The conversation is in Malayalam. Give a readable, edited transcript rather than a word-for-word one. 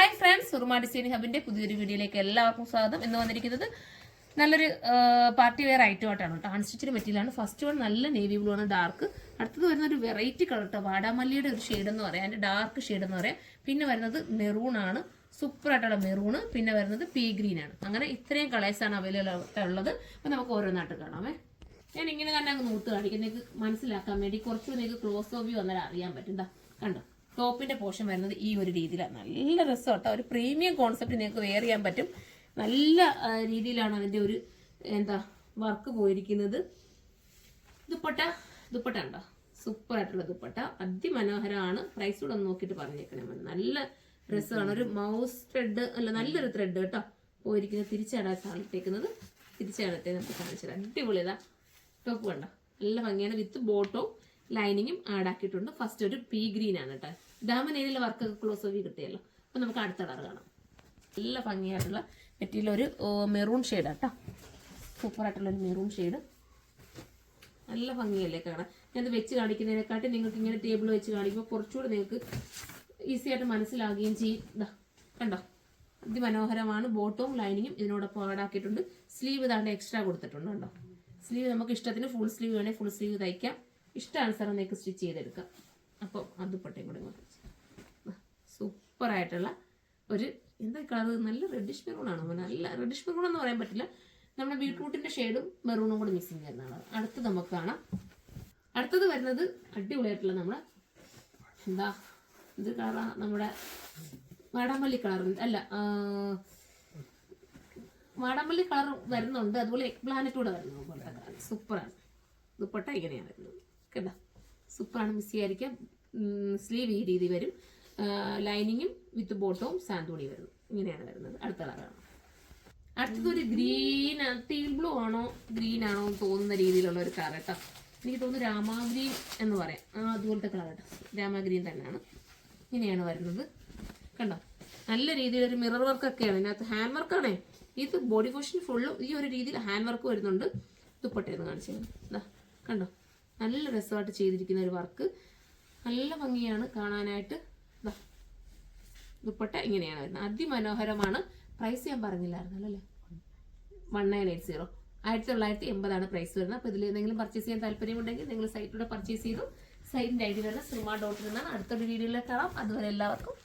ഹായ് ഫ്രണ്ട്സ്, സുറുമ ഡിസൈനിങ് ഹബിന്റെ പുതിയൊരു വീഡിയോയിലേക്ക് എല്ലാവർക്കും സ്വാഗതം. ഇന്ന് വന്നിരിക്കുന്നത് നല്ലൊരു പാർട്ടി വെയർ ഐറ്റം ആയിട്ടാണ് കേട്ടോ. അൺസ്റ്റിച്ചിന് മെറ്റീരിയലാണ്. ഫസ്റ്റ് വൺ നല്ല നേവി ബ്ലൂ ആണ്, ഡാർക്ക്. അടുത്തത് വരുന്ന ഒരു വെറൈറ്റി കളർ കേട്ടോ, വാടാമല്ലിയുടെ ഒരു ഷെയ്ഡ് എന്ന് പറയാം, അതിന്റെ ഡാർക്ക് ഷെയ്ഡ് എന്ന് പറയാം. പിന്നെ വരുന്നത് മെറൂൺ ആണ്, സൂപ്പർ ആയിട്ടുള്ള മെറൂണ്. പിന്നെ വരുന്നത് പീ ഗ്രീൻ ആണ്. അങ്ങനെ ഇത്രയും കളേഴ്സാണ് അവൈലബിൾ ഉള്ളത്. അപ്പം നമുക്ക് ഓരോന്നായിട്ട് കാണാമേ. ഞാൻ ഇങ്ങനെ തന്നെ അങ്ങ് നൂത്ത് കാണിക്കും, നിങ്ങൾക്ക് മനസ്സിലാക്കാൻ വേണ്ടി. കുറച്ചുകൂടി നിങ്ങൾക്ക് ക്ലോസ് ഓഫ് വ്യൂ വന്നാൽ അറിയാൻ പറ്റും. കണ്ടോ, ടോപ്പിന്റെ പോർഷൻ വരുന്നത് ഈ ഒരു രീതിയിലാണ്. നല്ല രസം കേട്ടോ, ഒരു പ്രീമിയം കോൺസെപ്റ്റ് നിങ്ങൾക്ക് വെയർ ചെയ്യാൻ പറ്റും. നല്ല രീതിയിലാണ് അതിന്റെ ഒരു വർക്ക് പോയിരിക്കുന്നത്. ദുപ്പട്ട ഉണ്ടോ, സൂപ്പർ ആയിട്ടുള്ള ദുപ്പട്ട, അതിമനോഹരമാണ്. പ്രൈസ് കൂടെ ഒന്ന് നോക്കിയിട്ട് പറഞ്ഞേക്കണേ. നല്ല രസമാണ്, ഒരു മൗസ് ത്രെഡ് അല്ല, നല്ലൊരു ത്രെഡ് കേട്ടോ പോയിരിക്കുന്നത്. തിരിച്ചാണ് സാധിത്തേക്കുന്നത്, തിരിച്ചാണത്തെ നമുക്ക് കാണിച്ചത്. അടിപൊളിയതാ ടോപ്പ് കണ്ടോ, നല്ല ഭംഗിയാണ്. വിത്ത് ബോട്ടോ ലൈനിങ്ങും ആഡ് ആക്കിയിട്ടുണ്ട്. ഫസ്റ്റ് ഒരു പീ ഗ്രീൻ ആണ് കേട്ടോ. ഡാമനേരിയിലെ വർക്കൊക്കെ ക്ലോസ് ഓഫ് കിട്ടിയല്ലോ. അപ്പൊ നമുക്ക് അടുത്ത കളർ കാണാം. നല്ല ഭംഗിയായിട്ടുള്ള മെറ്റീരിയൽ, ഒരു മെറൂൺ ഷെയ്ഡ് കേട്ടോ, സൂപ്പർ ആയിട്ടുള്ള ഒരു മെറൂൺ ഷെയ്ഡ്. നല്ല ഭംഗിയല്ലേ കാണാൻ. ഞാനത് വെച്ച് കാണിക്കുന്നതിനെക്കാട്ടി നിങ്ങൾക്ക് ഇങ്ങനെ ടേബിൾ വെച്ച് കാണിക്കുമ്പോൾ കുറച്ചുകൂടി നിങ്ങൾക്ക് ഈസി ആയിട്ട് മനസ്സിലാവുകയും ചെയ്യും. ഇതാ കണ്ടോ, അതിമനോഹരമാണ്. ബോട്ടവും ലൈനിങ്ങും ഇതിനോടൊപ്പം ആഡാക്കിയിട്ടുണ്ട്. സ്ലീവ് ഇതാണ്ട് എക്സ്ട്രാ കൊടുത്തിട്ടുണ്ട് കേട്ടോ. സ്ലീവ് നമുക്ക് ഇഷ്ടത്തിന് ഫുൾ സ്ലീവ് വേണമെങ്കിൽ ഫുൾ സ്ലീവ് തയ്ക്കാം, ഇഷ്ടാനുസരണം നിങ്ങൾക്ക് സ്റ്റിച്ച് ചെയ്തെടുക്കാം. അപ്പം അത് ദുപ്പട്ടയും കൂടെ സൂപ്പർ ആയിട്ടുള്ള ഒരു കളർ, നല്ല റെഡിഷ് മെറൂൺ ആണ്. നല്ല റെഡിഷ് മെറൂൺ എന്ന് പറയാൻ പറ്റില്ല, നമ്മുടെ ബീട്രൂട്ടിന്റെ ഷെയ്ഡും മെറൂണും കൂടെ മിക്സിങ് വരുന്നതാണ്. അടുത്തത് നമുക്ക് കാണാം. അടുത്തത് വരുന്നത് അടിപൊളിയായിട്ടുള്ള നമ്മുടെ ഇത് കളറാ, നമ്മുടെ വാടാമല്ലി കളർ അല്ല, വാടാമല്ലി കളർ വരുന്നുണ്ട്. അതുപോലെ എഗ് പ്ലാനറ്റ് കൂടെ വരുന്നു. പോലത്തെ കളർ സൂപ്പറാണ്. ദുപ്പട്ട ഇങ്ങനെയാണ് വരുന്നത് കേട്ടോ, സൂപ്പറാണ്. മിസ് ചെയ്യാതിരിക്കാം. സ്ലീവ് ഈ രീതി വരും, ലൈനിങ്ങും വിത്ത് ബോട്ടവും സാന്തൂണി വരുന്നു. ഇങ്ങനെയാണ് വരുന്നത്. അടുത്ത കളറാണ്. അടുത്തതൊരു ഗ്രീൻ, ടീൽ ബ്ലൂ ആണോ ഗ്രീൻ ആണോ എന്ന് തോന്നുന്ന രീതിയിലുള്ള ഒരു കളർ കേട്ടോ. എനിക്ക് തോന്നുന്നു രാമാഗ്രീൻ എന്ന് പറയാം, അതുപോലത്തെ കളർ കേട്ടോ. രാമാഗ്രീൻ തന്നെയാണ്. ഇങ്ങനെയാണ് വരുന്നത് കണ്ടോ. നല്ല രീതിയിലൊരു മിറർ വർക്കൊക്കെയാണ് ഇതിനകത്ത്. ഹാൻഡ് വർക്കാണേ ഇത്. ബോഡി പോർഷൻ ഫുള്ളും ഈ ഒരു രീതിയിൽ ഹാൻഡ് വർക്ക് വരുന്നുണ്ട്. ദുപ്പട്ടയെന്ന് കാണിച്ചത് കണ്ടോ, നല്ല രസമായിട്ട് ചെയ്തിരിക്കുന്ന ഒരു വർക്ക്. നല്ല ഭംഗിയാണ് കാണാനായിട്ട്. ദുപ്പട്ട ഇങ്ങനെയാണ് വരുന്നത്, അതിമനോഹരമാണ്. പ്രൈസ് ഞാൻ പറഞ്ഞില്ലായിരുന്നല്ലോ അല്ലേ, 1980, 1980 പ്രൈസ് വരുന്നത്. അപ്പോൾ ഇതിൽ എന്തെങ്കിലും പർച്ചേസ് ചെയ്യാൻ താല്പര്യമുണ്ടെങ്കിൽ നിങ്ങൾ സൈറ്റിലൂടെ പർച്ചേസ് ചെയ്തു. സൈറ്റിൻ്റെ ഐഡി വരുന്നത് സുറുമ.in എന്നാണ്. അടുത്തൊരു വീഡിയോയിലേക്ക് കാണാം. അതുവരെ എല്ലാവർക്കും